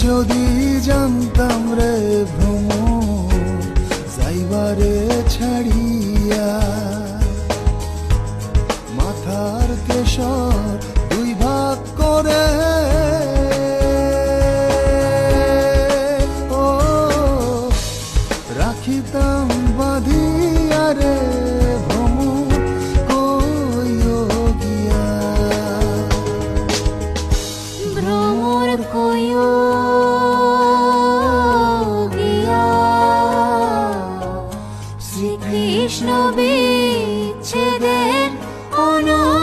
যদি জানতাম রে ভ্রমর যাইবারে ছাড়িয়া, মাথার কেশর দুই ভাগ করে ও রাখিতাম বাঁধিয়া রে ভ্রমর কইও গিয়া। ভ্রমর কইও গিয়া, শ্রীকৃষ্ণ বিচ্ছেদের অনন্ত